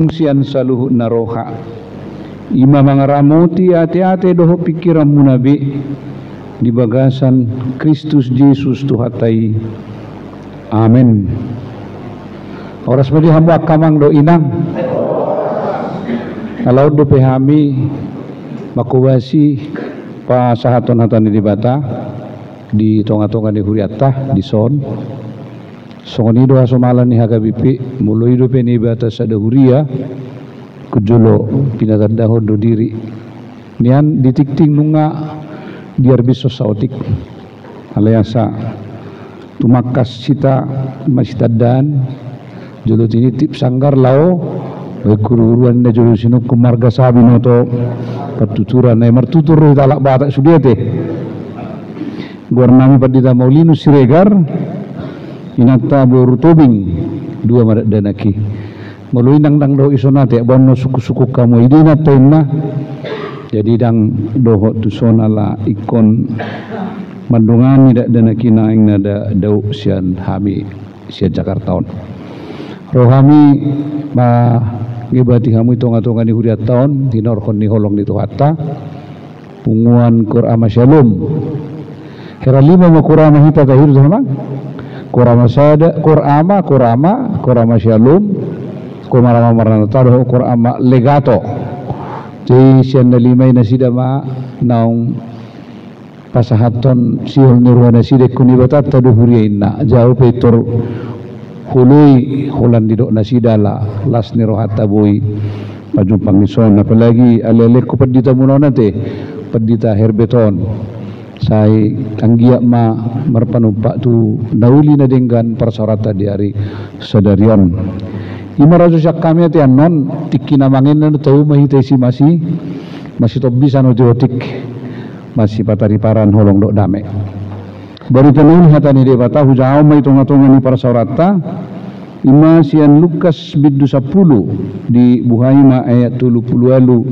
Sian saluhu naroha ima mangaramuti ate-ate doho pikiran munabi di bagasan Kristus Yesus Tuhatai. Amin. Oras madi hamu akamang do inang alaud do pehami makuwasi pa sahaton-haton di bata di tonga-tonga di huriatah di son songoni doa somalan ni hagabipi mulai do peni batas ada huria kujulo pinatanda hondo diri nian ditikting nunga biar bisa sautik alayasa tumakas cita masitadan jolo tini tip sanggar lao kururuan na jolo sino kumarga sabi no to patuturan na martutur talak batak sudiate guarnami padita maulinu siregar inakta boru tobing dua madak danaki melalui dang do isonate bonno suku-suku kamu idina tema jadi dang doho tuson ala ikon mandungani dak danaki naing nada dau sian hami sian Jakarta rohami ma ngibati kamu itonga-tonga ni huriat taon tinorkon ni holong di tuhata punguan Qur'an Shalom hera lima ma Qur'an hita tahir sama Qur'an sada Qur'an Shalom Qur'an marana taruh Qur'an legato di sian limay na sida ma naung pasahaton sihol nirwana sida kunibatat tadu huriyaina jauh petor hului hulan didok nasida la las nirohata boy pajumpang ison apalagi alele ko pedita munona te pedita herbeton sai anggia ma marpanumpak tu nauli na denggan persarata di hari sadarion imarazu syak kami ati anon tikina mangin na tau mahitesi masih to bisa no diotik masih patari paran holong dok dame baru tanun hatani de bata hujau mai tonga-tonga ni persarata ima sian Lukas biddu 10 di Buhaima ayat 30 alu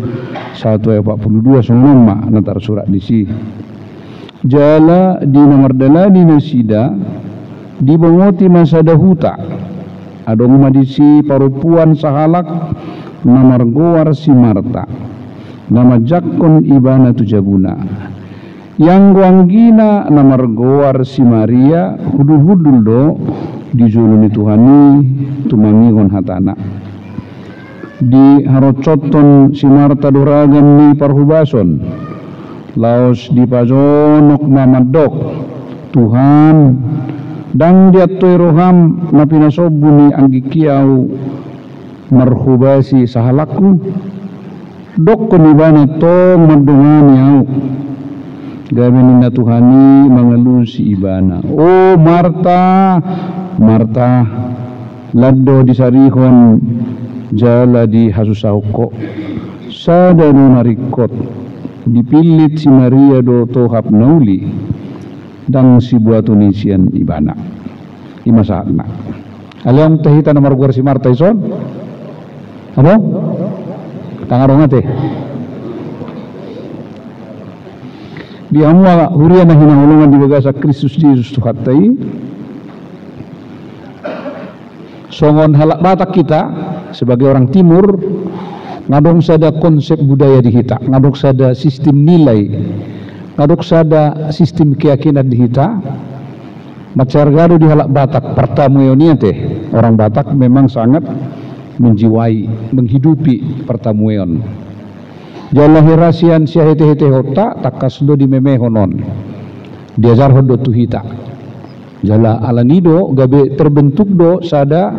1 ayat 42 sonoma nantar surat di si jala di nomor dalani nasida di bangoti masa dahuta adong madisi parupuan sahalak namar goar si Marta nama jakkon ibana tujabuna yang guanggina namar goar si Maria hudul-hudul do dijuluni Tuhani tumangingon hatana di harocoton si Marta doragan ni parhubason laos di pajonok mamadok Tuhan dang diatoy roham na pinasobuni ang gikiaw marhubasi sahalakku dok kunibana to madungan yaw gamin na Tuhani mangalun si ibana oh Marta laddo di sarihon jala di hasusauko sada no narikot dipilit si Maria do tohap nauli dang si buatuni sian ibana ima saatna alyong tahita namar guar si Marta ison apa tangarong ate di amwa hurian na hinahulungan di bagasa Kristus Yesus Tuhatai songon halak batak kita sebagai orang timur ngadong sada konsep budaya di hita ngadong sada sistem nilai ngadong sada sistem keyakinan di hita macargado di halak batak pertamueon teh orang Batak memang sangat menjiwai menghidupi pertamueon jala hirasian sia hete-hete hota takas do di memehonon diajar hodo tu hita jala alanido gabe terbentuk do sada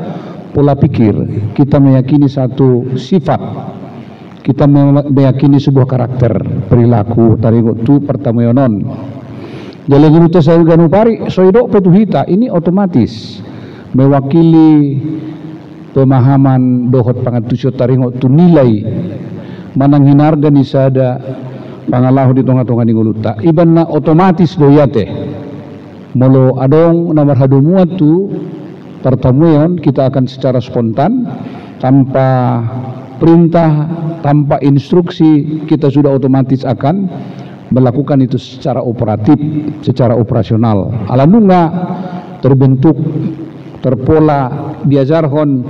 pola pikir kita meyakini satu sifat kita meyakini sebuah karakter perilaku tarigo tu pertamuenon jala ginuta sa ganupari soido petuhita ini otomatis mewakili pemahaman dohot pangatusyo taringo tu nilai manang hinarga ni sada pangalahu di tonga-tonga ni nguluta iban na otomatis doyate molo adong namar hadumuat tu pertemuan kita akan secara spontan tanpa perintah tanpa instruksi kita sudah otomatis akan melakukan itu secara operatif secara operasional alanunga terbentuk terpola diajarhon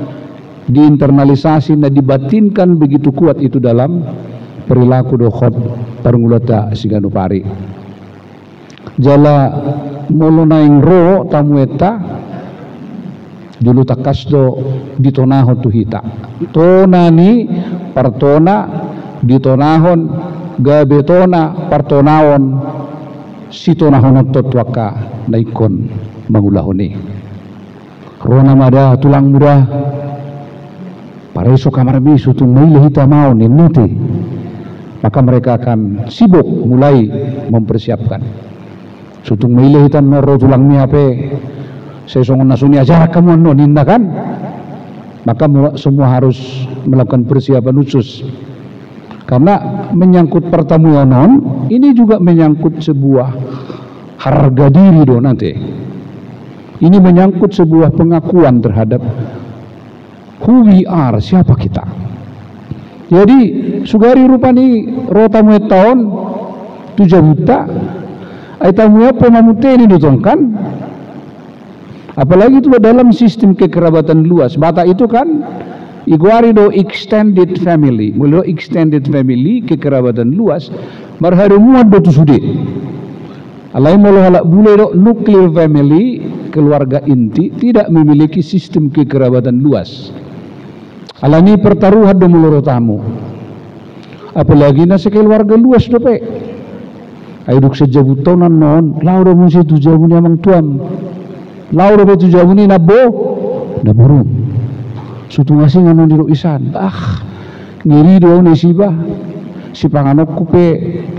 diinternalisasi dan dibatinkan begitu kuat itu dalam perilaku dokhot parungulata siganupari. Jala molo naing ro tamueta dulu takasdo ditonahon tu hita. Tona ni partona ditonahon gabetona partonawon sitonahon totwaka naikon mangulahoni. Rona mada tulang muda pareso kamar bisu tu maile hita mau niniti. Maka mereka akan sibuk mulai mempersiapkan. Sutung maile hita noro tulang miape sesongon nasuni ajar kamu ninda kan. Maka semua harus melakukan persiapan khusus. Karena menyangkut pertemuan ini juga menyangkut sebuah harga diri do nanti. Ini menyangkut sebuah pengakuan terhadap who we are, siapa kita. Jadi sugari rupani rotamu tahun 7 juta aitamu apa mamute ini ditongkan. Apalagi itu dalam sistem kekerabatan luas. Bata itu kan iguari do extended family. Mulo extended family kekerabatan luas marharu muad do sude. Alai molo halak bule do nuclear family, keluarga inti tidak memiliki sistem kekerabatan luas. Alani pertaruhan do mulur tamu. Apalagi nasi keluarga luas do pe. Aiduk sejabutonan non, lauro musi tu jabuni amang tuam. Lauro be tu jabuni nabo, naburung. Sutung asing anon diro isan. Ngiri do ni siba. Si panganok kupe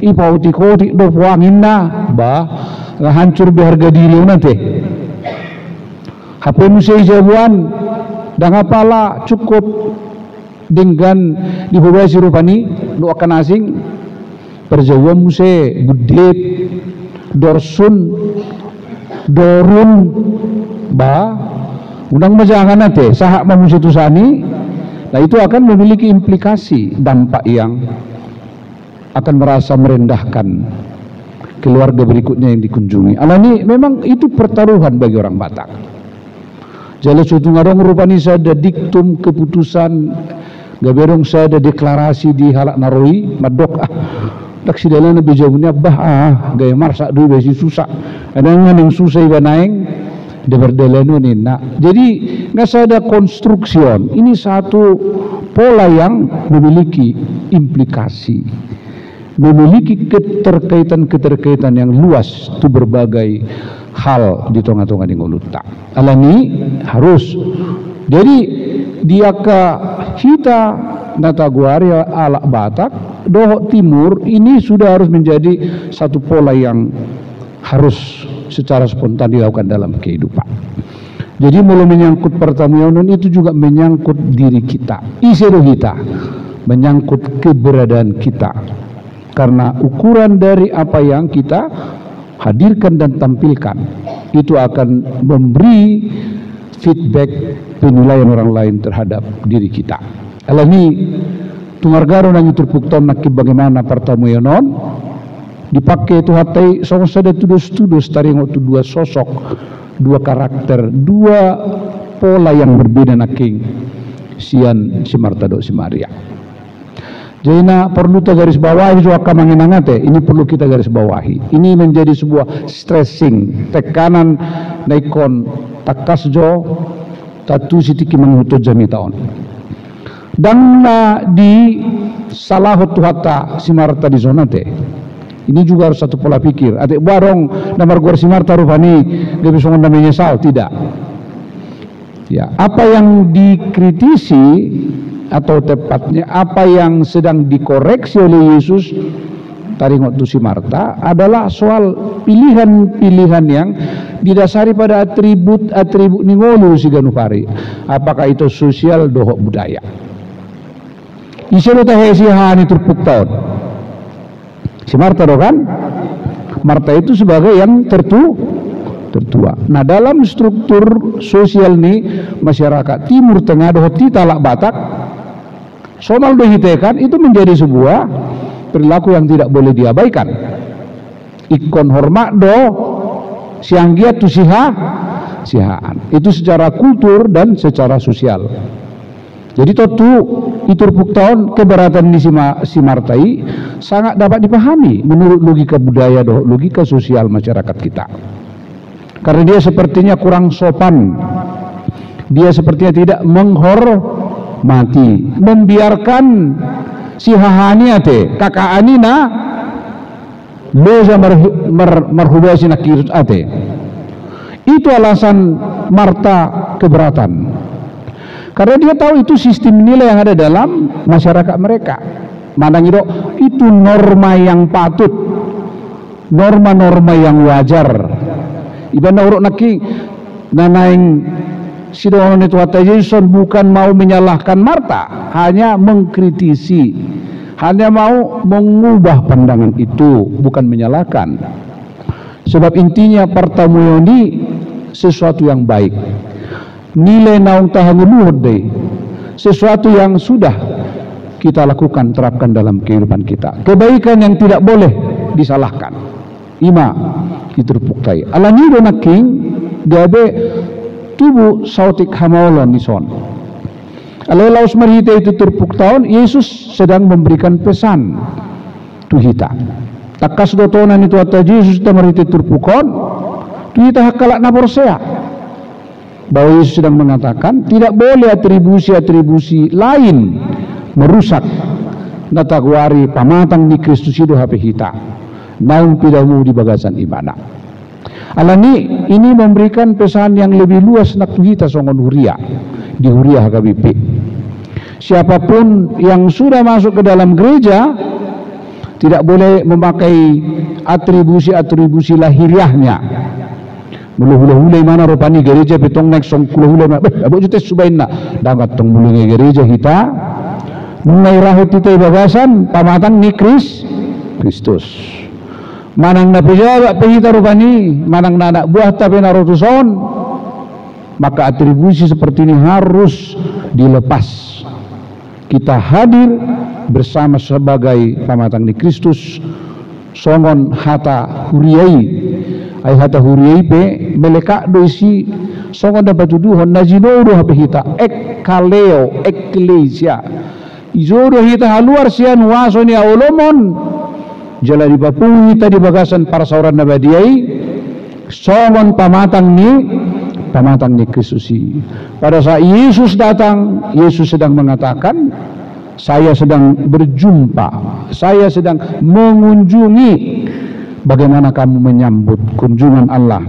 ipauti koti do puangin na ba hancur berharga diri nanti. HP musai jabuan dan apalah cukup dengan dihubungi si rupani do akan asing perjauhan musai budit dorsun dorun ba undang majangan nanti sahak mamusi tusani. Nah itu akan memiliki implikasi dampak yang akan merasa merendahkan keluarga berikutnya yang dikunjungi. Alani memang itu pertaruhan bagi orang Batak. Jala suatu ngarong rupani sada diktum keputusan gaberong sada deklarasi di halak naroi madok tak sidalana bijawunya gaya marsa dui besi susah. Ada yang susah iba naeng de berdelanu nina. Jadi nggak ada konstruksion. Ini satu pola yang memiliki implikasi, memiliki keterkaitan yang luas tu berbagai hal di tengah-tengah di ngoluta. Alani harus jadi dia ke kita nataguaria alak Batak dohok timur ini sudah harus menjadi satu pola yang harus secara spontan dilakukan dalam kehidupan. Jadi mulai menyangkut pertemuan itu juga menyangkut diri kita, iseru kita, menyangkut keberadaan kita. Karena ukuran dari apa yang kita hadirkan dan tampilkan itu akan memberi feedback penilaian orang lain terhadap diri kita. Alami tungargaro nang turpukton nakib bagaimana pertemuan dipakai itu hatai sada tudus taringo tu dua sosok, dua karakter, dua pola yang berbeda naking sian si Martado si Maria. Jadi perlu kita garis bawahi suaka manginangate. Ini perlu kita garis bawahi. Ini menjadi sebuah stressing, tekanan naikon takasjo tatu sitiki mengutut jami tahun. Dan di salah hata si Marta di zona te. Ini juga harus satu pola pikir. Adik barong namar gor si Marta rupani gak bisa namanya menyesal, tidak. Ya, apa yang dikritisi atau tepatnya apa yang sedang dikoreksi oleh Yesus taringot tu si Marta adalah soal pilihan-pilihan yang didasari pada atribut ningolu si ganupari. Apakah itu sosial dohok budaya. Iselo tahesihan itu puktaun. Si Marta kan? Marta itu sebagai yang tertua. Nah dalam struktur sosial nih masyarakat Timur Tengah dohok talak Batak somal dohitekan itu menjadi sebuah perilaku yang tidak boleh diabaikan. Ikon hormat do sianggiat tu sihaan itu secara kultur dan secara sosial. Jadi totu itur puktaon keberatan di si Martai sangat dapat dipahami menurut logika budaya dan logika sosial masyarakat kita. Karena dia sepertinya kurang sopan, dia sepertinya tidak menghormati, membiarkan si hahani ate kakak anina loja marhubasi nakirut ate. Itu alasan Marta keberatan. Karena dia tahu itu sistem nilai yang ada dalam masyarakat mereka. Mandang itu norma yang patut, norma-norma yang wajar. Ibadah urut naki nanaing sidoon itu kata Yesus bukan mau menyalahkan Marta, hanya mengkritisi, hanya mau mengubah pandangan itu, bukan menyalahkan. Sebab intinya pertemuan ini sesuatu yang baik. Nilai naung tahanguluhud deh, sesuatu yang sudah kita lakukan, terapkan dalam kehidupan kita. Kebaikan yang tidak boleh disalahkan. Ima itu terpuktai. Alani donaking gabe tubuh sautik hamaulon nison. Alalaus marhita itu terpuktaun, Yesus sedang memberikan pesan tuhita. Takas dotonan itu atau Yesus sedang marhita terpukon, tuhita hakalak naborsea. Bahwa Yesus sedang mengatakan tidak boleh atribusi-atribusi lain merusak natagwari pamatang di Kristus itu HP kita naung pidamu di bagasan ibadah. Alani ini memberikan pesan yang lebih luas nak kita songon huria di huria HKBP. Siapapun yang sudah masuk ke dalam gereja tidak boleh memakai atribusi-atribusi lahiriahnya. Mulu-hula-hula mana rupani gereja betong nek song hula-hula mana abok jute subain na dapat tong mulungi gereja kita mengairahut kita bagasan pamatang ni Kristus manang na pejawab pehita rupani manang na anak buah tapi narotuson, maka atribusi seperti ini harus dilepas. Kita hadir bersama sebagai pamatang ni Kristus songon hata huriai ay hata huriai pe meleka doisi songon dapat tuduhon najinodo hape hita ekkaleo eklesia izodo hita haluar sian waso ni aolomon jala di bapung hita di bagasan para sauran nabadiai songon pamatang ni Kristusi. Pada saat Yesus datang, Yesus sedang mengatakan, saya sedang berjumpa, saya sedang mengunjungi. Bagaimana kamu menyambut kunjungan Allah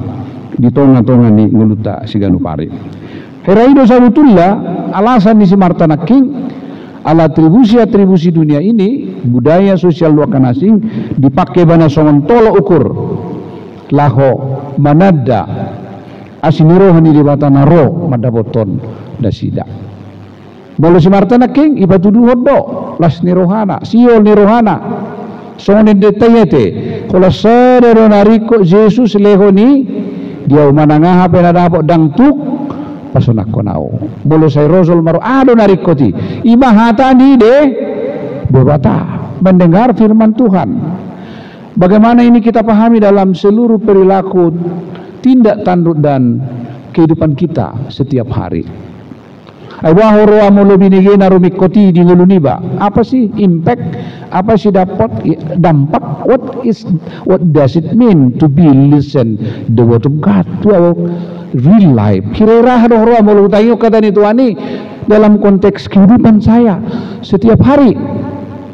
di tonga-tonga ni nguluta siganupari. Heraido sabutullah alasan ni si Marta naking ala atribusi dunia ini budaya sosial luakan asing dipakai bana songon tolo ukur laho manada asiniro hani dibatana ro madaboton dasida. Bolo si Marta naking ibatudu hodo las nirohana siol nirohana songon detayete kalau sadaro nariko Yesus leho ni dia manangaha penadapok dangtuk pasonak konao bolo say rosol maro ado nariko ti ima hata ni de bebata mendengar firman Tuhan. Bagaimana ini kita pahami dalam seluruh perilaku, tindak tanduk dan kehidupan kita setiap hari. Wahoro amolo binigay na rumikoti di nguluniba. Apa sih impact? Apa sih dapat dampak? What does it mean to be listen the word of God to our real life? Kira-kira haro amolo tayo kata ni tuani dalam konteks kehidupan saya setiap hari.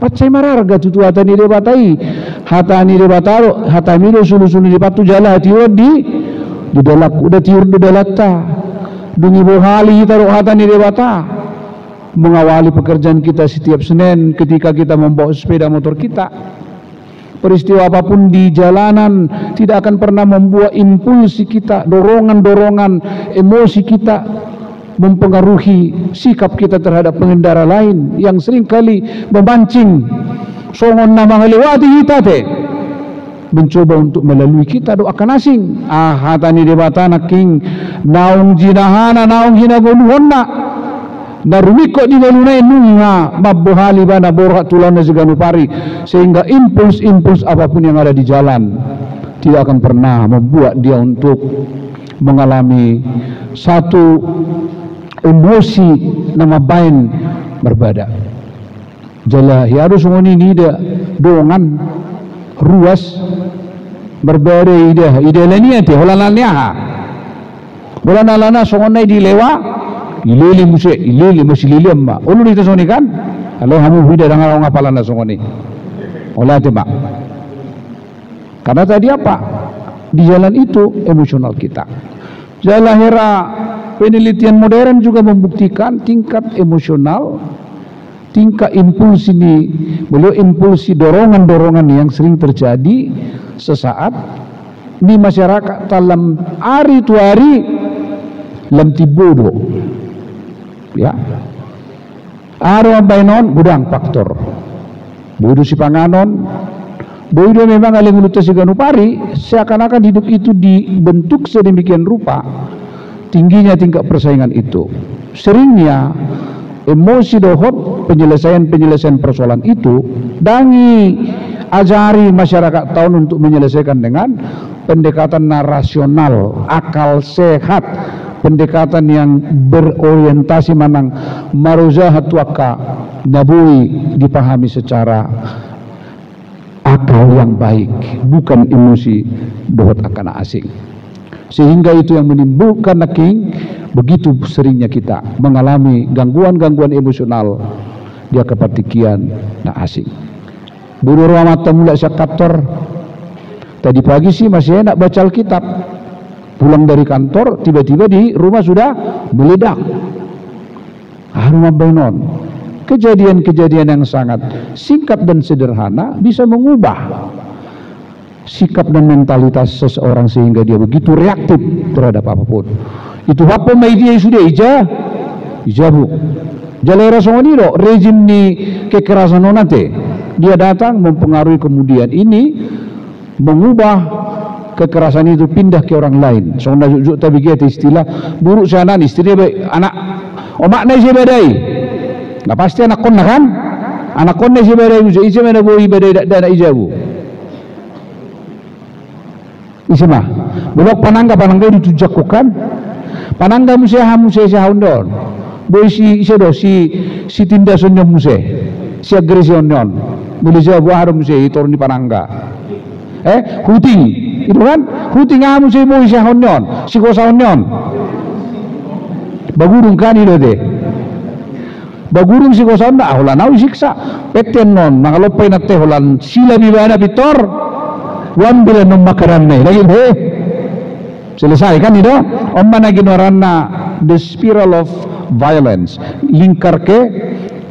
Pacay mararga tutu hata ni debatai, hata ni debataro, hata milo sulu-sulu di patu jala tiur di dalak udah tiur di dalata. Dungi bohali kita rohata ni dewata mengawali pekerjaan kita setiap Senin ketika kita membawa sepeda motor kita. Peristiwa apapun di jalanan tidak akan pernah membuat impulsi kita, dorongan-dorongan emosi kita mempengaruhi sikap kita terhadap pengendara lain yang seringkali memancing songon na mengelewati kita mencoba untuk melalui kita doakan asing. Hatani debata naking naung jinahana naung hinagoluhonna narumiko di galunay nunga mabuhali ba na borha tulan na siganupari sehingga impuls apapun yang ada di jalan tidak akan pernah membuat dia untuk mengalami satu emosi nama bain berbeda. Jala harus ngoni nida dongan ruas berbeda ida lania te holalania ha. Holalana songonai dilewa ilili muse ilili masilili amma. Ulu dita soni kan? Halo hamu bida dengan orang apalana songoni. Olah tema. Karena tadi apa? Di jalan itu emosional kita. Jalahera penelitian modern juga membuktikan tingkat emosional, tingkat impuls ini, beliau impulsi dorongan-dorongan yang sering terjadi sesaat di masyarakat dalam hari tu hari lam tibodo, ya. Aro bainon gudang faktor, bodoh si panganon, bodoh memang aling ulutas ganupari, seakan-akan hidup itu dibentuk sedemikian rupa, tingginya tingkat persaingan itu. Seringnya emosi dohot penyelesaian persoalan itu dangi ajari masyarakat tahun untuk menyelesaikan dengan pendekatan narasional, akal sehat, pendekatan yang berorientasi manang maruzahat waka nabui dipahami secara akal yang baik, bukan emosi dohot akan asing. Sehingga itu yang menimbulkan naking begitu seringnya kita mengalami gangguan-gangguan emosional dia kepertikian na asing. Buru mata mula syakator tadi pagi sih masih enak baca Alkitab, pulang dari kantor tiba-tiba di rumah sudah meledak. Rumah bainon. Kejadian-kejadian yang sangat singkat dan sederhana bisa mengubah sikap dan mentalitas seseorang sehingga dia begitu reaktif terhadap apapun. Itu apa media sudah ijabu. Jalera songoniro rezim ni kekerasan nonate. Dia datang mempengaruhi, kemudian ini mengubah kekerasan itu pindah ke orang lain. Sonda jujuk tapi kita istilah buruk sana istri anak omak nai si badai. Nah pasti anak kon kan? Anak kon nai si badai musuh isi mana boleh badai dan ijabu. Isma, belok panangga ditujakukan, panangga museh haundon, boy si tinda sonyon museh, si agresi onyon, boleh jawab harum museh itu orang di panangga, huting, itu kan, huting museh boy si haundon, si kosa onyon, bagurung kan itu deh, bagurung si kosa onyon, holan au siksa, peten non, mangalopay na te holan sila bibana bitor. Wan bila nung makaran na lagi selesai kan itu omma na ginoran na the spiral of violence, lingkar ke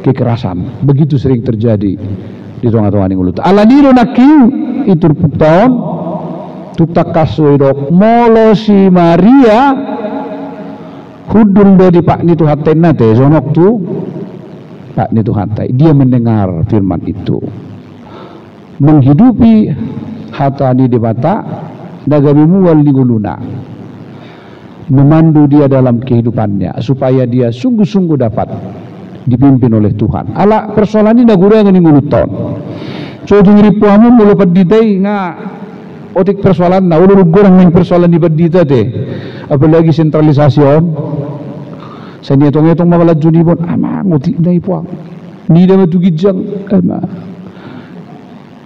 kekerasan begitu sering terjadi di tengah-tengah ulut ala niro naking itu tahun tukta kaswedok molo si Maria hudung do di pak nitu haten nate zonok tu pak nitu hatai dia mendengar firman itu menghidupi hatani di mata dagabimu wal diguluna, memandu dia dalam kehidupannya supaya dia sungguh-sungguh dapat dipimpin oleh Tuhan. Ala persoalan ini nagura yang nguluton. So dingri puamu mulu paditai nga otik persoalan na ulo gurang ng persoalan di padita te. Apalagi sentralisasi om. Sa niya itong mga junibon ama ngutik na ipuang. Nida matugidjang ama.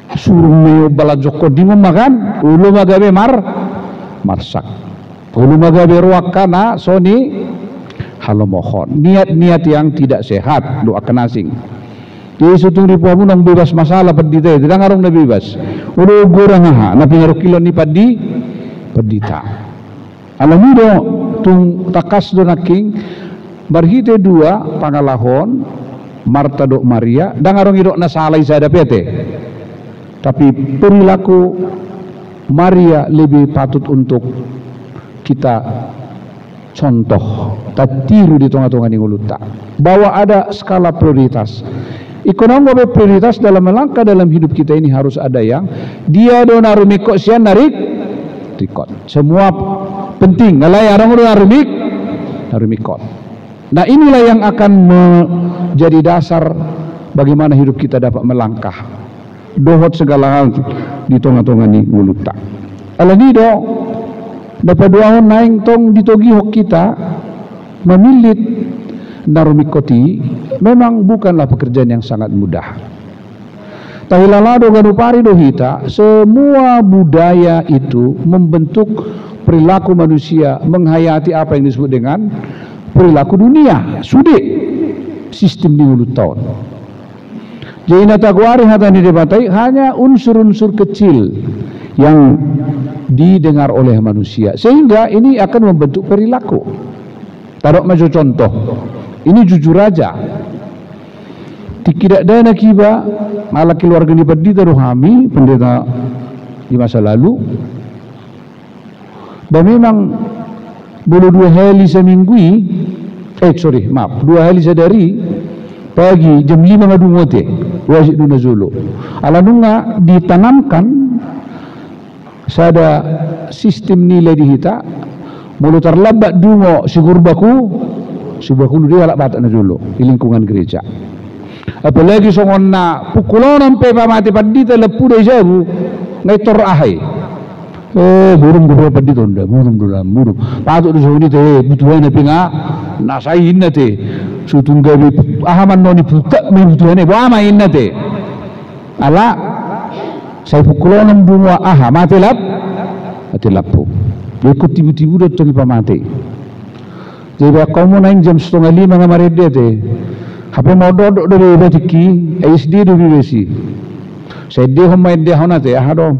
Suruh mayo balajoko di makan ulu magabe marsak ulu magabe ruakana soni halo mohon niat-niat yang tidak sehat doa kenasing jadi sutung ripuamu nang bebas masalah pedita itu tidak ngarong na bebas ulu gurang ha na pingaruh kilo ni pedita alamido tung takas do naking barhite dua pangalahon Marta do Maria dangarong idok na salay sa dapete. Tapi perilaku Maria lebih patut untuk kita contoh, tak tiru di tengah-tengah nguluta. Bahwa ada skala prioritas. Ekonomi prioritas dalam melangkah dalam hidup kita ini harus ada yang dia donaru mikot sian narik rikot. Semua penting. Ngalai orang naru mikot. Nah inilah yang akan menjadi dasar bagaimana hidup kita dapat melangkah. Dohot segala hal di tengah-tengah ni nguluta. Alani do dapat dua naing tong ditogihok kita memilit narumikoti memang bukanlah pekerjaan yang sangat mudah. Tahilalado ganupari dohita, semua budaya itu membentuk perilaku manusia, menghayati apa yang disebut dengan perilaku dunia. Sudah sistem di mulut tahun. Jadi natakwari hatan didebatai hanya unsur-unsur kecil yang didengar oleh manusia, sehingga ini akan membentuk perilaku. Taruh maju contoh, ini jujur aja. Tidak ada nakiba ala keluarga ni Pendeta Rohami, pendeta di masa lalu. Dan memang boleh 2 hari seminggu, 2 hari sedari pagi jam 5 ngadu ngote wajib duna zulu. Ala nunga ditanamkan sada sistem nilai di hita mulu terlambat dungo sigurbaku dia alak batak na zulu di lingkungan gereja. Apalagi songon na pukulonan pe pamati Pendeta lepu dai jabu ngaitor ahai. Burung Pendeta onda, burung. Patut do soni te butuhan na pinga nasain na te. Sutungga bi ahaman noni putak mi butuhan ba main na te. Ala saya pukulonan bunga mati lapu. Ikut tibu-tibu do tongi pamati. Jadi kamu naik jam 4:30 ngamarede te. Apa mau dodok dari batiki, SD do bibesi. Saya dia homai dia honate ahado.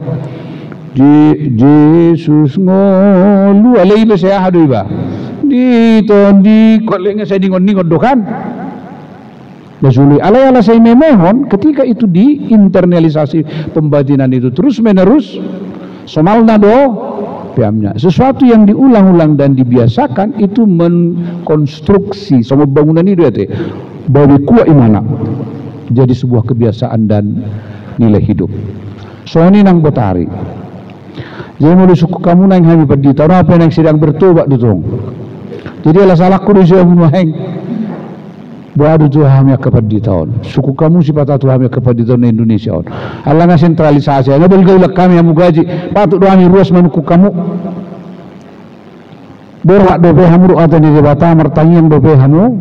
Yesus ngolu alai be saya ahado iba. Di kolengnya saya dingon dokan. Dasuli alai saya memehon ketika itu diinternalisasi pembatinan itu terus menerus somalna do piamnya. Sesuatu yang diulang-ulang dan dibiasakan itu mengkonstruksi sama bangunan itu ya teh. Dari kuat imana jadi sebuah kebiasaan dan nilai hidup. So ini nang betari. Jadi mulai suku kamu nang hami Pendeta, orang apa yang sedang bertobat dutong. Jadi ala salah kudu saya menuheng. Beradu tu hami ke Pendeta on. Suku kamu si patah tu hami ke Pendeta on Indonesia on. Ala nga sentralisasi. Nga belgaulah kami yang mugaji. Patut doami ruas manuku kamu. Berak dope hamu atau di debata mertanya yang dope hamu.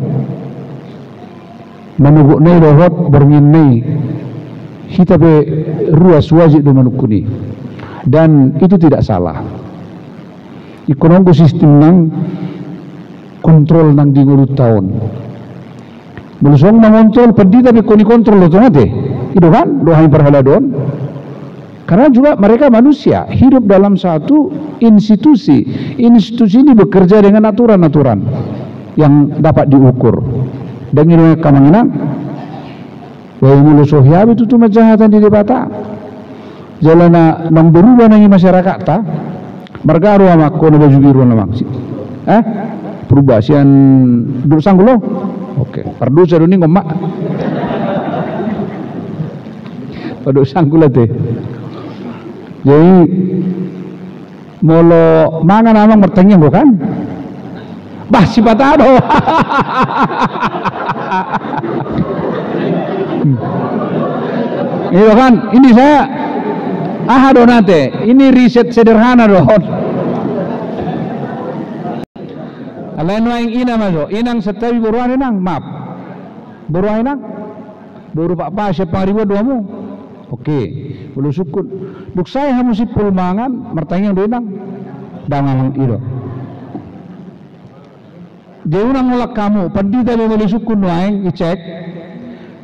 Menuguk nai rohot berngin nai kita be ruas wajib do manukuni dan itu tidak salah. Ikonongku sistem nang kontrol nang di ngulut tahun. Belusong mengontrol Pendeta be koni kontrol itu ngate. Itu kan doa berhala don. Karena juga mereka manusia hidup dalam satu institusi. Institusi ini bekerja dengan aturan-aturan yang dapat diukur. Dan ini kamanginan wahai mulu sohyabi itu majahatan di debata jalana nang berubah nangi masyarakat ta margaru ama kono baju biru na maksi berubah sian duduk sanggulo oke perdosa duni ngommak duduk sanggulo teh jadi molo mangan amang bertanya bukan bah si patado ini kan ini saya donate ini riset sederhana dohon alain waing ina maso inang setawi buruan inang maaf buruan inang buru pak pa siapa ribu doamu oke bulu sukun duk saya hamu si pulmangan mertanya do inang dangang ido dia unang ngolak kamu Pendeta boleh sukun waing icek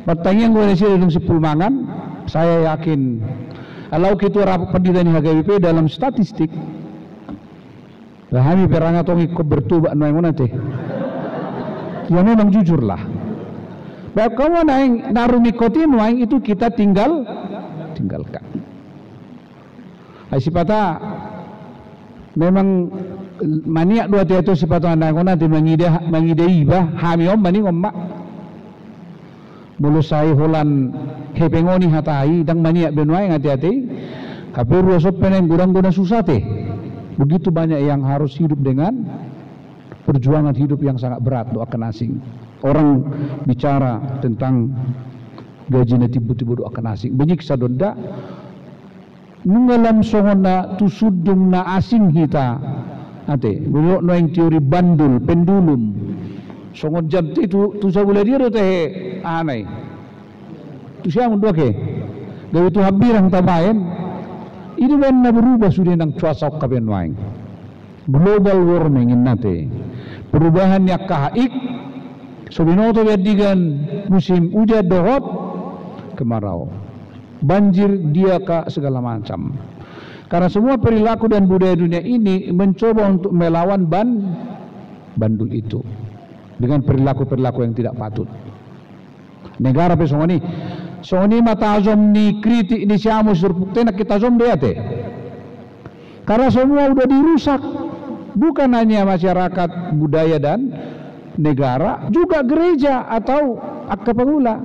pertanyaan gue nasi dalam sepulmangan saya yakin kalau kita rapat Pendeta ni HGWP dalam statistik kami perangnya tongi kau bertobat noeng mana teh ya memang jujurlah bahwa kamu naing narumikotin waing itu kita tinggalkan sipata memang maniak dua tiap itu sipata anak nanti mengidei bah hami om mani ngommak mulu saya holan hepengoni hatai dang maniak benuai hati-hati tapi ruasop peneng gurang-gurang susah teh begitu banyak yang harus hidup dengan perjuangan hidup yang sangat berat doakan asing orang bicara tentang gaji na tibu-tibu doakan asing benyik sadonda nungalam songona tusudung na asing hita ate bulok no yang teori bandul pendulum songon jam tu sabula dia teh anai tu siang dua ke gawe tu habirang tabayan ini benar berubah sudah nang cuaca kaben waing global warming nate perubahan yang kahaik sobinoto biadigan musim hujan dohot kemarau banjir dia ka segala macam karena semua perilaku dan budaya dunia ini mencoba untuk melawan bandul itu dengan perilaku-perilaku yang tidak patut. Negara pesongoni mata azom ni kritik ni siamu surpukte nak kita azom dia teh. Karena semua udah dirusak. Bukan hanya masyarakat, budaya dan negara, juga gereja atau akta pengula.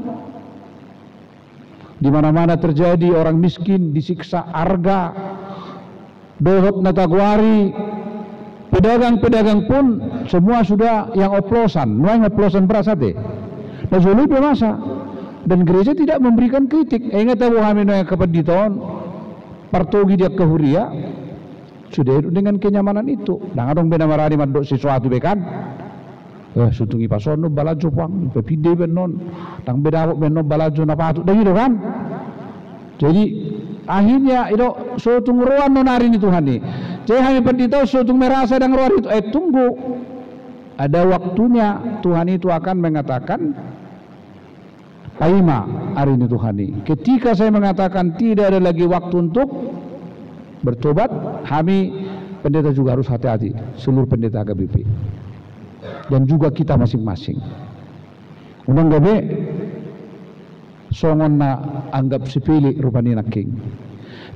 Di mana-mana terjadi orang miskin disiksa arga, dohot natagwari, pedagang-pedagang pun semua sudah yang oplosan, nuang oplosan berasa teh. Nah zului masa dan gereja tidak memberikan kritik. Ingat tahu kami yang kependiton partogi dia ke huria sudah dengan kenyamanan itu. Nah adong bena marani mandok sesuatu bekan. Sutungi pasono balajo pang pepide benon, tang beda benon balajo na patut dah gitu kan. Jadi akhirnya itu sutung ruan nonari ni Tuhan ni. Jadi kami pendeta sutung merasa dan ruan itu tunggu. Ada waktunya Tuhan itu akan mengatakan Paima hari ini Tuhan ini. Ketika saya mengatakan tidak ada lagi waktu untuk bertobat, kami pendeta juga harus hati-hati, seluruh pendeta HKBP dan juga kita masing-masing. Undang gabe songon na anggap sepele rupanya naking.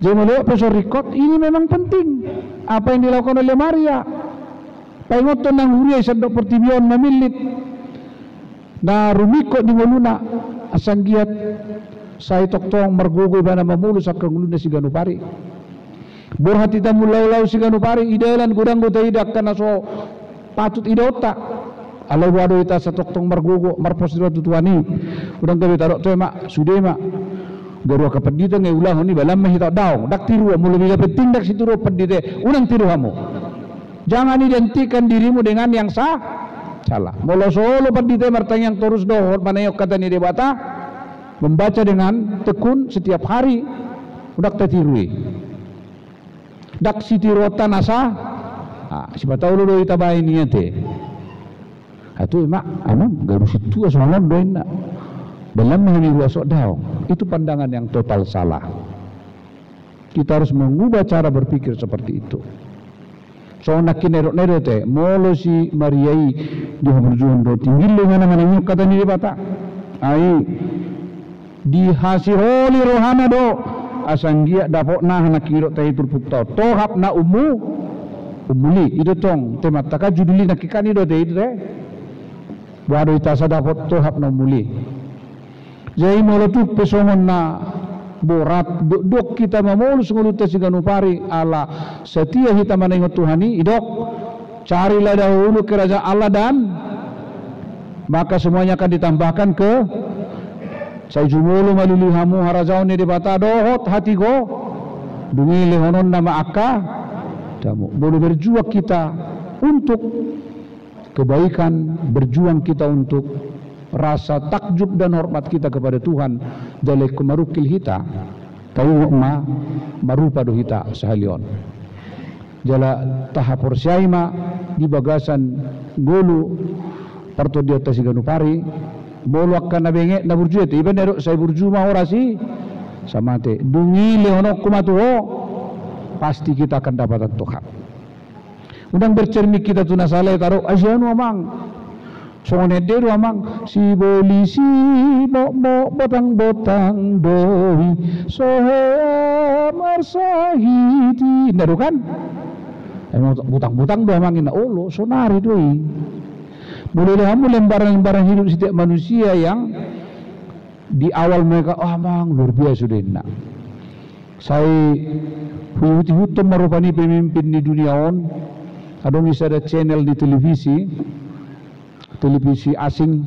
Jadi melihat pasal record ini memang penting. Apa yang dilakukan oleh Maria? Paingoton nang huria sadok pertibion mamilit na rumiko di moluna asanggiat saya toktong margogoy bana mamulu sa kanguluna si Ganupari. Borhati tamu law-law si Ganupari idealan gudang gota idak kana so patut idota. Alaw wado ita sa toktong margogo marpos dira tutuani. Gudang gawe tarok to mak sude mak. Garua ka pendita nge ulah ni balam mahita daw dak tiru mo lebih penting dak situro pendite unang tiru hamu. Jangan identikan dirimu dengan yang salah. Molo solo pendite martang yang terus dohor manayok kata ni debata membaca dengan tekun setiap hari udak tatirui. Dak sitirota nasa siapa tahu lo ita bayi niate. Atu mak anu garu situ asolon doina. Dalam menghaniru asok daw itu pandangan yang total salah. Kita harus mengubah cara berpikir seperti itu. So nak kinero-nero teh molo si Mariai di berjuang do tinggi lo mana-mana kata ni bata. Ai di hasil holi rohana do asanggia dapok nah nak kiro teh turpukto tohap na umuli itu tong temataka juduli nak kikani do teh itu teh. Wado itasa dapok tohap na umuli. Jadi molo tu pesongon na borat dok kita mamulus ngulut si Ganupari ala setia kita menengok Tuhani idok carilah dahulu kerajaan Allah dan maka semuanya akan ditambahkan ke saya jumulu malili hamu harajaun ni dibata dohot hati go dumili honon nama akka kamu boleh berjuang kita untuk kebaikan, berjuang kita untuk rasa takjub dan hormat kita kepada Tuhan dalai kumarukil hita tahu ma marupa do hita sahalion jala tahap porsiaima di bagasan golu parto dia tasi Ganupari bolu akan nabenge na burju ite iban ero saya burju ma orasi samate dungi lehono kumatuho pasti kita akan dapat Tuhan. Undang bercermik kita tuna saleh taruh asyanu amang songon ederu amang si bolisi mo botang doi sohe marsahiti naru kan butang do amang ina olo sonari doi boleh kamu lembaran-lembaran hidup setiap manusia yang di awal mereka amang luar biasa sudah enak saya huti-hutum merupani pemimpin di dunia on ada bisa ada channel di televisi asing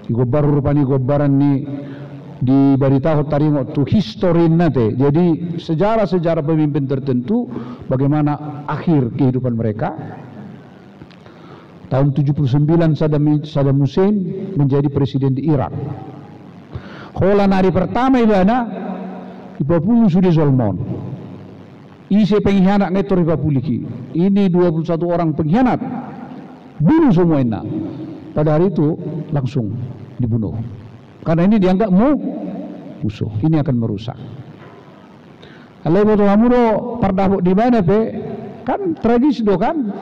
gobar rupani gobaran ni di beritahu taringo tu history nate jadi sejarah-sejarah pemimpin tertentu bagaimana akhir kehidupan mereka Tahun 79 Saddam Hussein menjadi presiden di Irak. Holan hari pertama ibana ipapulu sudah Solomon. Isi pengkhianat ngetor ipapuliki. Ini 21 orang pengkhianat. Bunuh semua ini. Pada hari itu langsung dibunuh. Karena ini dianggap musuh. Ini akan merusak. Alai betul kamu do pardabuk di mana pe? Kan tragis do kan?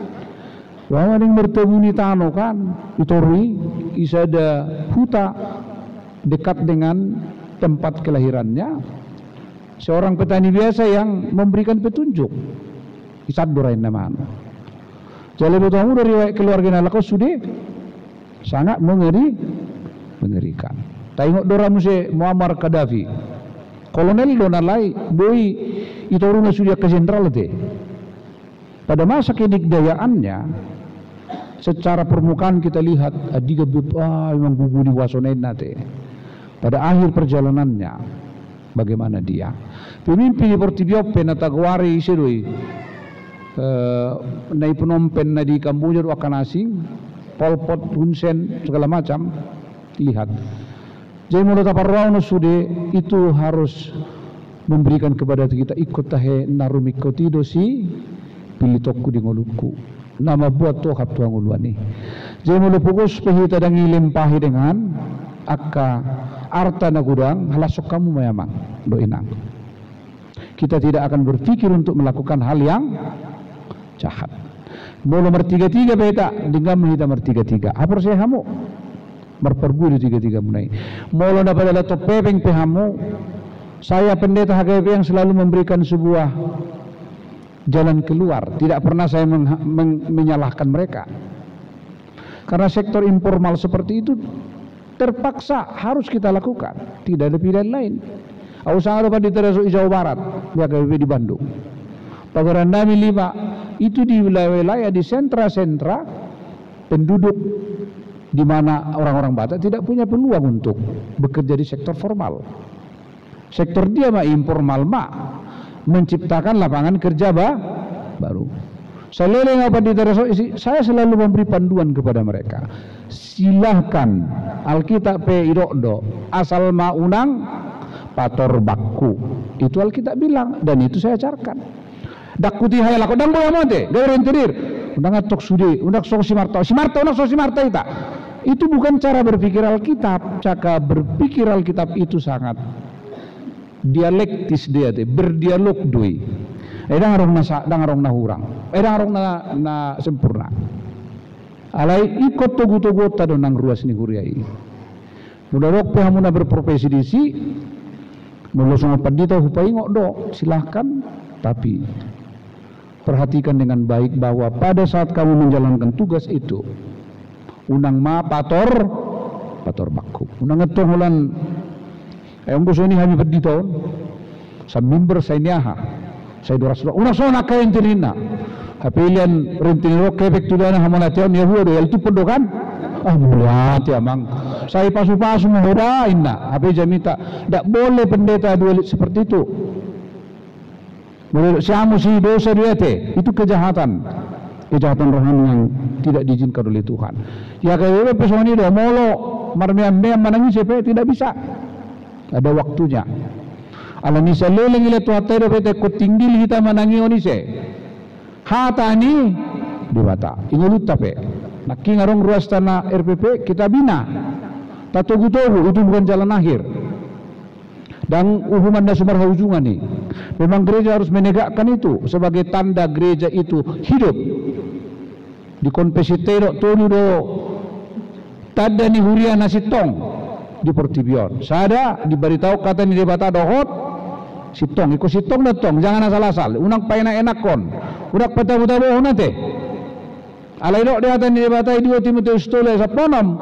Wah yang bertemu ni tano kan? Itorui isada huta dekat dengan tempat kelahirannya. Seorang petani biasa yang memberikan petunjuk. Isadurain nama. Jadi betul kamu dari keluarga nalako sudah sangat mengerikan. Tengok dora muse Muammar Gaddafi. Kolonel donalai boy itu orang sudah ke jenderal deh. Pada masa kedikdayaannya, secara permukaan kita lihat adiga memang gugu di wasonen nate. Pada akhir perjalanannya, bagaimana dia? Pemimpin seperti Biope Natagwari Isidoi, nai penompen di Kamboja akan asing, Pol Pot, Hun Sen segala macam, lihat. Jadi menurut Aparrauno sudah itu harus memberikan kepada kita ikut tahe narumi kotido si pilih tokku di ngolutku nama buat toh hap tuang uluani. Jadi menurut fokus pehita dan ngilimpahi dengan akka arta nagudang halasok kamu mayamang doinang. Kita tidak akan berpikir untuk melakukan hal yang jahat. Mula mertiga-tiga pehita dengan menghita mertiga-tiga. Apa saya kamu? Berperbu di tiga-tiga munai. Molo dapat adalah topeng pehamu. Saya pendeta HKBP yang selalu memberikan sebuah jalan keluar. Tidak pernah saya menyalahkan mereka. Karena sektor informal seperti itu terpaksa harus kita lakukan. Tidak ada pilihan lain. Ausang dapat di Teresuk Jawa Barat, HKBP di Bandung. Pagarandami 5 itu di wilayah-wilayah di sentra-sentra penduduk di mana orang-orang Batak tidak punya peluang untuk bekerja di sektor formal. Sektor dia mah informal mah menciptakan lapangan kerja baru. Saya selalu memberi panduan kepada mereka. Silahkan Alkitab pe idokdo asal ma unang pator bakku. Itu Alkitab bilang dan itu saya ajarkan. Dakuti hayalako dang boya monte, gawe rentenir. Undang atok sude, undang sok si Marta ita. Itu bukan cara berpikir Alkitab. Cara berpikir Alkitab itu sangat dialektis dia teh, berdialog doi. Edang arong na hurang. Edang arong na sempurna. Alai ikut togu-togu ta donang ruas ni huriai. Mudarok pe hamuna berprofesi di si. Mulosong padita hupai ngok silahkan, tapi perhatikan dengan baik bahwa pada saat kamu menjalankan tugas itu unang ma pator bakku unang ngetong ulan ayong gusto ni hami perdito sa member sa inyaha sa idoras unang so nakain tirina hapilian rentiniro kebek tudana hamonation yahudo yal tupodo kan mulyati amang saya pasu-pasu mahurain na hapi jamita tak boleh pendeta duelit seperti itu. Menurut siamu si dosa dia teh itu kejahatan rohani yang tidak diizinkan oleh Tuhan. Ya kalau pesoni do molo marmiam menangis tidak bisa. Ada waktunya. Alani saleleng ile tu hatero pete ko tinggil kita manangi onise. Hatani dibata. Ingulut tape. Naking arong ruas tanah RPP kita bina. Tatogu-togu itu bukan jalan akhir. Dan uhuman dan sumber ujungan nih. Memang gereja harus menegakkan itu sebagai tanda gereja itu hidup. Di konpesitero tunu do tada ni huria nasi tong di Portibion. Sada diberitahu kata ni debata dohot sitong ikut sitong datong jangan asal-asal. Unang paina enak kon. Udak peta-peta bohong nanti. Alai dok dia hatan ni debata 2 Timotius 3 sa ponom.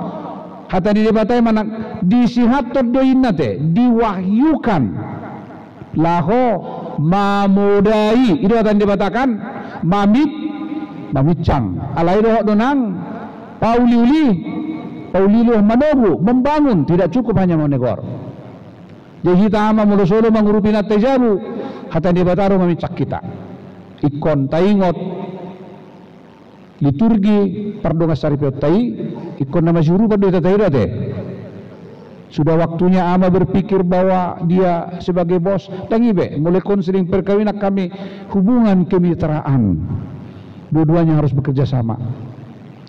Hata di debatai mana disihat terdoin nate diwahyukan laho mamudai itu akan dibatakan mamicang alai doh donang pauliluh manobu membangun tidak cukup hanya menegor jadi kita ama mulosolo mengurupi natejabu hata dibataru mamicak kita ikon taingot liturgi pardonga saripiotai ikon nama syuru pada tataira teh. Sudah waktunya ama berpikir bahwa dia sebagai bos dan ibe mulai konseling perkawinan kami hubungan kemitraan dua-duanya harus bekerja sama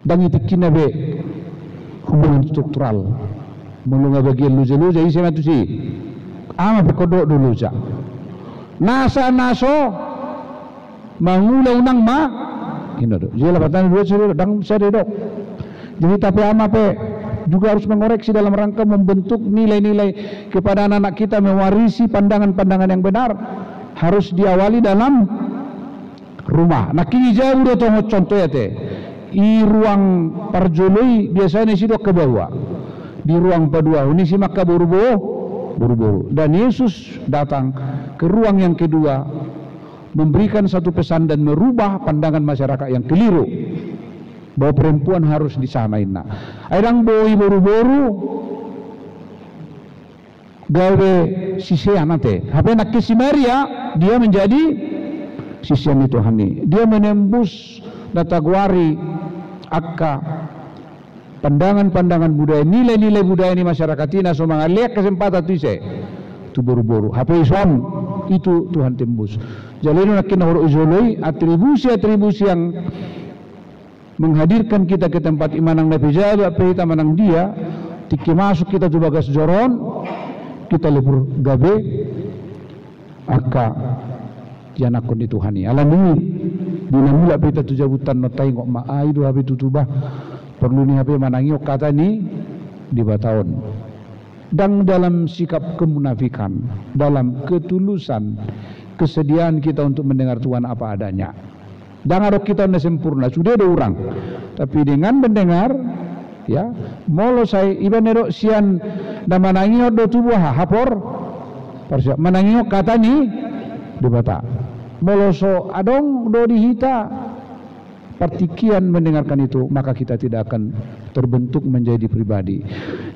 dan itu kinabe hubungan struktural mulunga bagian luja-luja isi matu si ama berkodok dulu ja nasa naso mangula unang ma ino do jela patan dua suri dang sade dok jadi tapi ama pe juga harus mengoreksi dalam rangka membentuk nilai-nilai kepada anak-anak kita mewarisi pandangan-pandangan yang benar harus diawali dalam rumah. Nah kini jauh do tongo contoh ya teh i ruang parjoloi biasanya si dok ke bawah di ruang padua ini si maka buru-buru dan Yesus datang ke ruang yang kedua memberikan satu pesan dan merubah pandangan masyarakat yang keliru bahwa perempuan harus disamain. Nah, airang boi buru-buru gawe sisian nanti. Apa nak si Maria dia menjadi sisian itu hani. Dia menembus datagwari akka pandangan-pandangan budaya, nilai-nilai budaya ini masyarakat ini so mangaliak kesempatan itu buru-buru. Apa Islam itu Tuhan tembus. Jalinu nakin horo izoloi atribusi yang menghadirkan kita ke tempat imanang Nabi Jalu apa kita manang dia tiki masuk kita coba gas joron kita lebur gabe aka janakon dituhani alam ini dinamula kita tu jabutan notai ngok maai do habi tutubah perlu ni habi manangi kata ni di bataon dan dalam sikap kemunafikan dalam ketulusan kesediaan kita untuk mendengar Tuhan apa adanya. Dan harap kita sudah sempurna, sudah ada orang. Tapi dengan mendengar, ya, molo saya iban nero sian dan manangio do tubuh hapor, persia manangio kata ni dibata. Molo so adong do dihita, partikian mendengarkan itu, maka kita tidak akan terbentuk menjadi pribadi.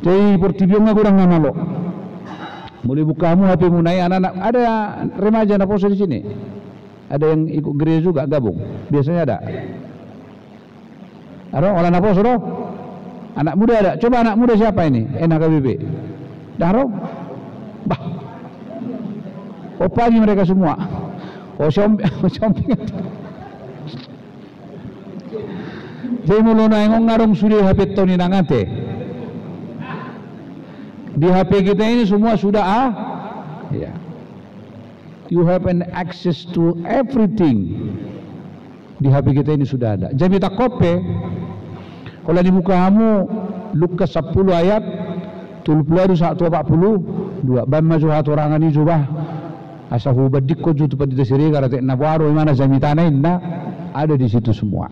Jadi pertibiongnya kurang nama lo. Mulai bukamu HP munai anak-anak ada remaja na poso di sini. Ada yang ikut gereja juga gabung. Biasanya ada. Ada orang apa suruh? Anak muda ada. Coba anak muda siapa ini? NHKBP. Daro? Bah. Oh pagi mereka semua. Oh shopping. Jadi mulu nangong ngarong sudah HP Tony nangate. Di HP kita ini semua sudah ya. You have an access to everything. Di HP kita ini sudah ada. Jadi tak kope. Kalau di muka kamu Lukas 10 ayat 30 1 40 2 bama juhat orangan ini jubah asahu badikko jutu pada desiri karate nabaro mana zamitana inna ada di situ semua.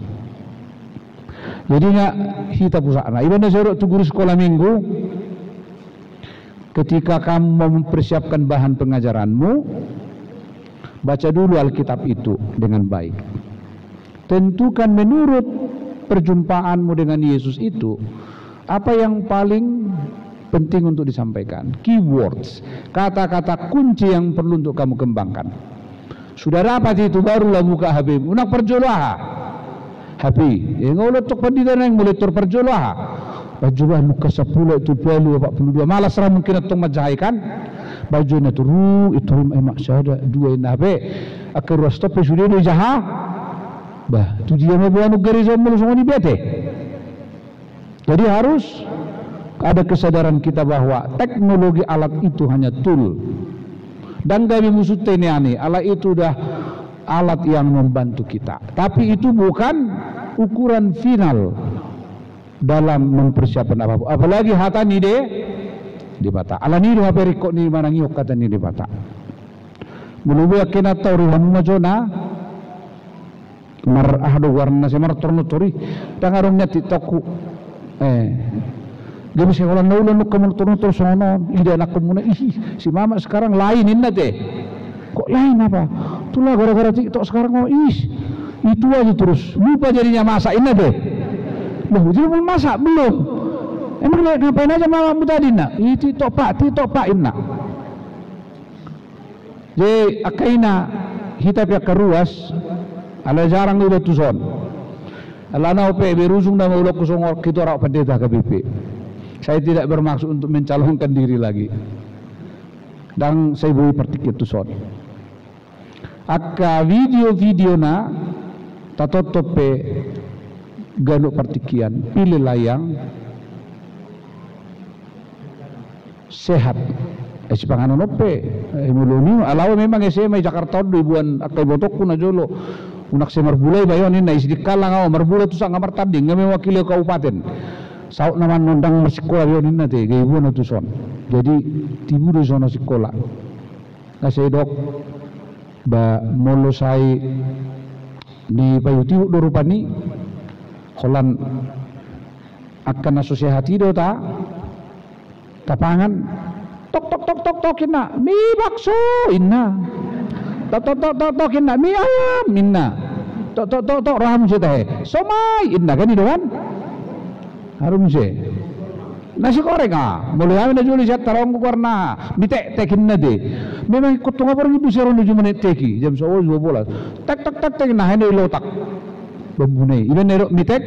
Jadi nggak kita pusana. Ibadah saya tu guru sekolah minggu ketika kamu mempersiapkan bahan pengajaranmu baca dulu Alkitab itu dengan baik. Tentukan menurut perjumpaanmu dengan Yesus itu apa yang paling penting untuk disampaikan. Keywords, kata-kata kunci yang perlu untuk kamu kembangkan. Sudah dapat itu barulah buka HP. Unak perjolah HP. Yang ulat tok pendidikan yang mulai terperjolah. Bajulah Lukas 10 itu 42 malas ra mungkin atong majahaikan. Baju na turu itu emak syada dua nabe akar stop sudah do jaha bah tu dia mau buat garisan mulu semua di bete. Jadi harus ada kesadaran kita bahwa teknologi alat itu hanya tool dan dari musuh teniani alat itu dah alat yang membantu kita tapi itu bukan ukuran final dalam mempersiapkan apapun apalagi hatani deh di bata ala ni do haperi ko ni manangi kata ni di bata mulubu akena tauri hamu majona mar ahdo warna se mar torno tori dangarong nyati toku dia bisa ulang ulang kamu torno tor sono ide anak kamu si mama sekarang lain inna teh kok lain apa tulah gara-gara TikTok sekarang mau itu aja terus lupa jadinya masak inna teh loh jadi belum masak belum. Emang ngapain aja mamamu tadi nak? Itu topak inna. Jadi akaina hita pihak keruas, ala jarang udah tuson. Alana ope berusung nama ulo kusongor kita orang pendeta KBP. Saya tidak bermaksud untuk mencalonkan diri lagi. Dan saya boleh pertikit tu son. Akka video-video na tatotope gano partikian pilihlah yang sehat. Sipanganon ope muluni alaw memang SMA Jakarta do ibuan akay botok ko na jolo unak si Marbulay bayon na isdikal lang ako Marbulay to sa ngamar tanding nga may wakili kaupaten saot naman nondang masikola yon na te gaybuan na to son jadi tibu do son na sikola kasi dok ba molo say di payuti do rupani kolan akan asosiasi do ta tapangan tok inna mi bakso inna tok inna mi ayam inna tok ram je teh somai inna kan itu kan harum je nasi goreng mulai kami dah jual jat tarong warna bitek tekin nade memang ikut tunggu pergi tu seron 7 menit teki jam 11 tak nah ini lotak bambune ini nerok bitek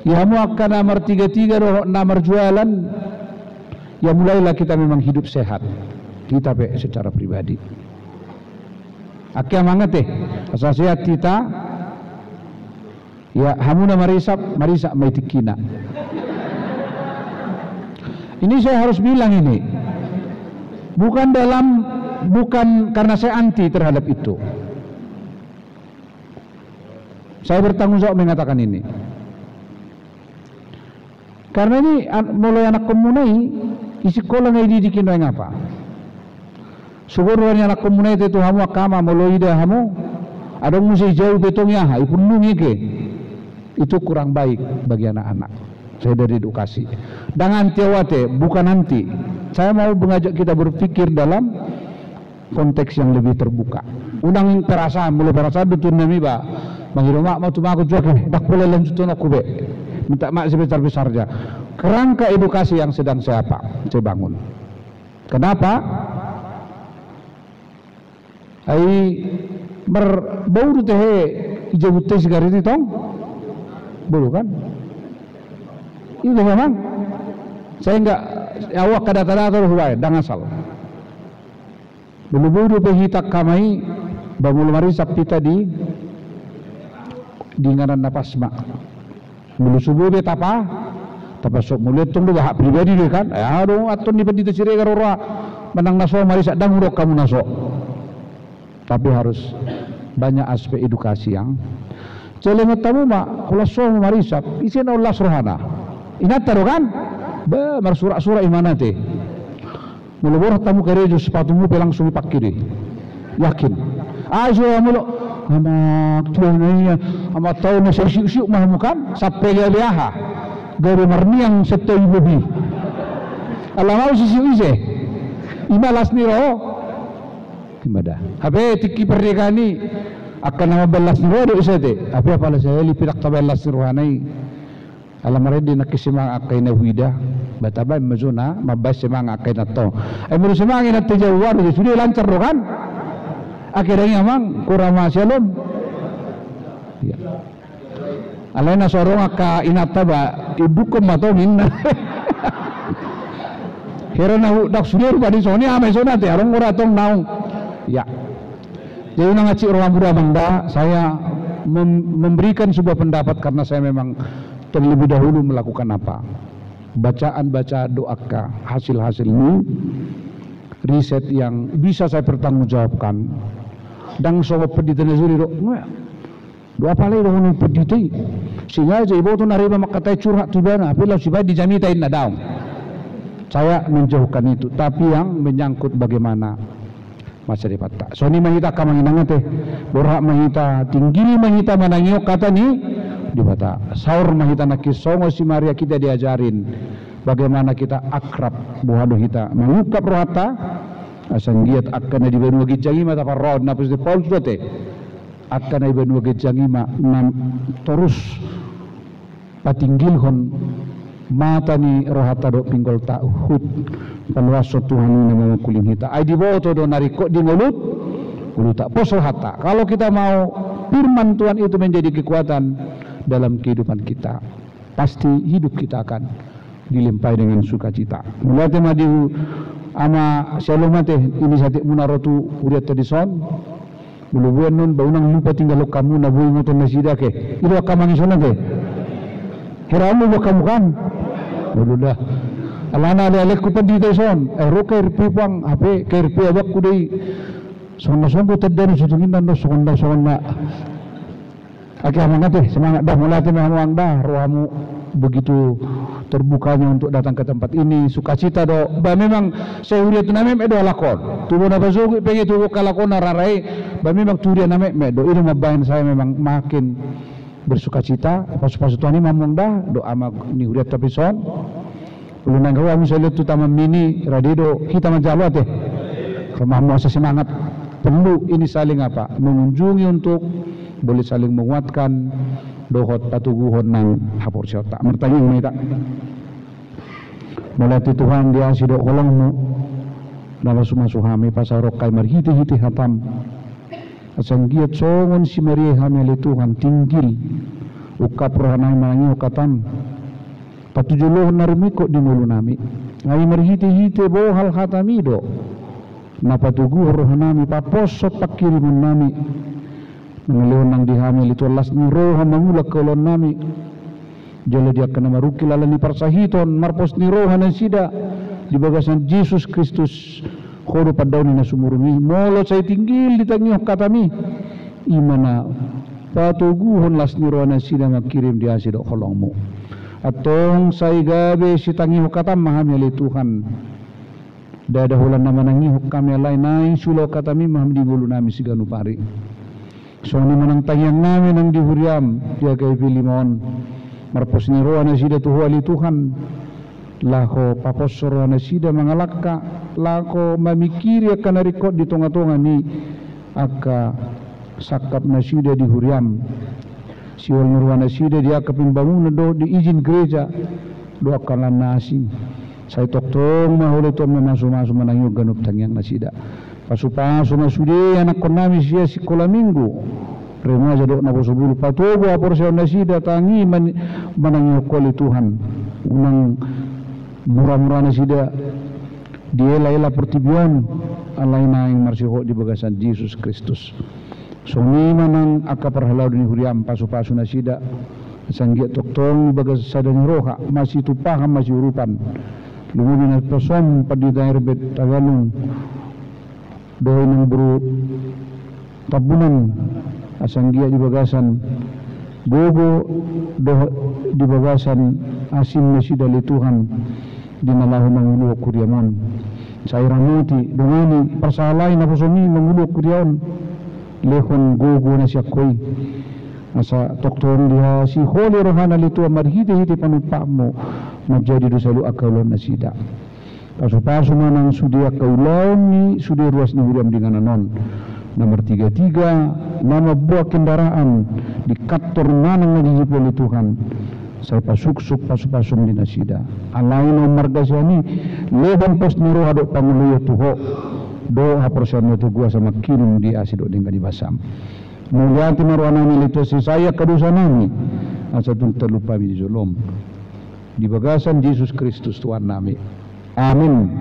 ya mu akan nomor 33 roh nomor jualan ya mulailah kita memang hidup sehat kita secara pribadi akhirnya mangat asal sehat kita ya hamuna marisak maitikina ini saya harus bilang ini bukan karena saya anti terhadap itu saya bertanggung jawab mengatakan ini karena ini mulai anak komunai isi sekolah ngai didikin yang apa suburnya anak komunai itu hamu akama mulai ida hamu ada musik jauh betongnya ipunungi ke itu kurang baik bagi anak-anak saya dari edukasi dan anti awate bukan anti saya mau mengajak kita berpikir dalam konteks yang lebih terbuka undang terasa mulai perasa dutun nami ba mangiru mak mau tuma aku juga tak boleh lanjutun aku be minta mak sebesar-besarnya kerangka edukasi yang sedang saya bangun kenapa baru teh ijabute segari itu tong baru kan itu memang saya enggak awak kadata-data huwai dan asal bulu-bulu pehitak kamai bamul marisap kita di ngaran napasma bulu subuh betapa tapasok mulut tunggu hak pribadi dia kan aduh atun di pedita sire karora menang naso marisak dang urok kamu naso tapi harus banyak aspek edukasi yang celeng tamu mak kalau so marisak isin Allah surhana ingat taruh kan ba marsura-sura imana teh mulu tamu kerejo sepatumu pelang sumi pakiri yakin ayo mulu amak tuannya amak tahu na syuk-syuk mahmu kan sampai liaha dari marniang setoi bobi Allah mau sisi ise imalas ni roh gimana habe tiki pernikahan akan nama belas ni roh isa te tapi apalah saya lipirak tabelas ni rohanai alam maredi nakisimang akay na huida bataba mazuna mabas simang akay na to ay mulu simang ina tijawar sudah lancar roh kan akhirnya memang kurang masyalum ya. Alena sorong aka inata ba ibukom mato minna herana dak sulir padi soni ame sona te arong ora tong naung ya jadi nang ngaci orang muda bangda saya memberikan sebuah pendapat karena saya memang terlebih dahulu melakukan apa bacaan doaka hasil ini riset yang bisa saya pertanggungjawabkan dan sobat pendidikan zuri do apa lagi dong pediti sehingga aja ibu tu narima makatai curhat tu bana apabila si baik dijamitain na daun saya menjauhkan itu tapi yang menyangkut bagaimana masa depan tak so ni mahita ka manginangan teh borhak mahita tinggi mahita manangyo kata ni di bata saur mahita nakisongo si Maria kita diajarin bagaimana kita akrab buhado kita mengungkap rohata asan giat akan di benua gijangima ta parod na pus de Paul sudah akan di benua gijangima terus patinggil hon mata ni rohata do pinggol ta'hud palwaso Tuhan ni nama kuling hita ay di boto do nariko di mulut tak pos rohata kalau kita mau firman Tuhan itu menjadi kekuatan dalam kehidupan kita, pasti hidup kita akan dilimpahi dengan sukacita. Mulate madiu ama shalomate ini sate munarotu uriat tadison bulubuan nun baunang lupa tinggal kamu na buing ngoton na sida ke ilo akamangisonan ke heramu ba kamu kan buludah alana alek ku pandita son roka ripang ape ke ripi abak ku dei sonna songo taddan sutungin dan sonna Aki amangate semangat dah mulate memang dah rohamu begitu terbukanya untuk datang ke tempat ini sukacita do ba memang seuria tu name edo lakon tubuh na bazugi pengen tubuh kalakon nararai ba memang turia name medo ini mabain saya memang makin bersukacita pas-pas tuani mamong dah do ama ni uriat tapi son ulun nang gawa misalnya tu taman mini radido kita menjalo teh rumahmu asa semangat perlu ini saling apa mengunjungi untuk boleh saling menguatkan dohot patuguhon nang hapor syota mertanya ini tak melati Tuhan dia sidok kolongmu nama sumasuhami pasarok kay marhiti-hiti hatam asang giat songon si Maria hamili Tuhan tinggil ukap rohanay manangi ukatam patujulohon narimiko di mulu nami ngayi marhiti-hiti bohal hatamido napatuguh rohanami paposot pakirimun nami mengelihon nang dihamil itu alas ni roha mangulak kolon nami jala dia kena maruki lala ni parsahiton marpos ni roha na sida di bagasan Yesus Kristus khodo padaw ni nasumurungi molo say tinggil ditangih katami imana patuguhon las ni roha na sida makirim dia sida kolongmu atong say gabi si tangih katam mahamili Tuhan dadahulan naman nangihok kami alay na sulo katami mahamdi gulo nami siganu pari so ni manang tayang namin ang dihuriam dia kay Filimon marpos ni roa na sida tuhuali Tuhan lako papos roa na sida mangalaka lako mamikiri akan narikot di tonga-tonga ni aka sakap na sida dihuriam siwal ni roa na sida dia kapimbangun na do di izin gereja do akan lanasing saya toktong mahuli to memasu-masu manangyo ganup tangyang na sida pasu-pasu na sude anak konami siya sekolah minggu remaja dok na posubulu patubo apor siya na sida tangi manangyo koli Tuhan unang murah-murah na sida diela-ela pertibion alay na yung marsiho di bagasan Yesus Kristus so ni manang aka parhalaw ni huriam pasu-pasu na sida sanggiat toktong bagas sadani roha masih tupaham masih urupan lumubin na pasom padita erbet Tagalong dohoy ng buru tabunan asanggia di bagasan gogo di bagasan asim na sida li Tuhan dinalaho ng ulo kuriamon sa iramuti dungani pasalay na posumi ng ulo kuriamon lehon gogo na siya koy asa tokton dia si holi rohana li Tuhan marhiti-hiti panupa mo menjadi dosa lu akalon na sida pasu-pasu manang sudia kaulaun ni sudia ruas ni huriam dengan anon nomor 33 nama buah kendaraan di kantor manang nagihipol Tuhan saya pasuk-suk pasu-pasum di nasida alain nomor gasani lehon pos ni roha do panguluyo tuho do haporsan itu gua sama kirim di asido dengan di basam muliati marwana milito si saya kadusa nami asa tung terlupa di zolom di bagasan Yesus Kristus Tuhan nami amin.